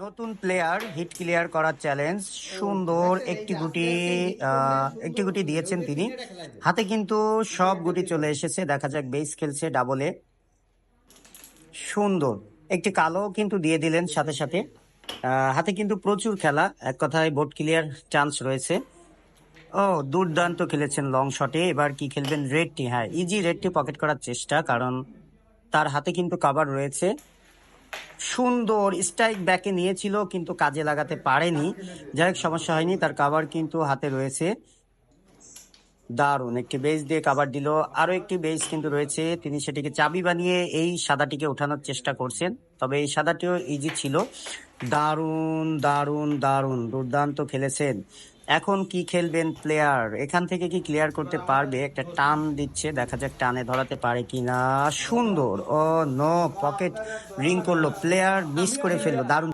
নতুন player hit clear করার challenge. সুন্দর একটি গুটি দিয়েছেন তিনি। হাতে কিন্তু সব গুটি চলে এসেছে। দেখা যাক বেস খেলছে ডাবলে। সুন্দর একটি কালো কিন্তু দিয়ে দিলেন সাথে সাথে। হাতে কিন্তু প্রচুর খেলা, এক কথায় বোর্ড ক্লিয়ার চান্স রয়েছে। ও দুর্দান্ত খেলেছেন লং শটে। এবার কি খেলবেন? রেডটি, হ্যাঁ ইজি রেডটি পকেট করার চেষ্টা, কারণ তার হাতে কিন্তু কাভার রয়েছে। সুন্দর স্ট্রাইক ব্যাকে নিয়েছিল কিন্তু কাজে লাগাতে পারেনি। যাই হোক, সমস্যা হয়নি, তার কাভার কিন্তু হাতে রয়েছে। দারুণ একটি বেস দিয়ে কাভার দিল। আরো একটি বেস কিন্তু রয়েছে, তিনি সেটিকে চাবি বানিয়ে এই সাদাটিকে ওঠানোর চেষ্টা করছেন, তবে এই সাদাটিও ইজি ছিল। দারুণ দারুণ দারুণ দুর্দান্ত খেলেছেন। এখন কি খেলবেন প্লেয়ার? এখান থেকে কি ক্লিয়ার করতে পারবে? একটা টান দিচ্ছে, দেখা যাক টানে ধরাতে পারে কিনা। সুন্দর, ও নো, পকেট রিং করলো, প্লেয়ার মিস করে ফেললো। দারুণ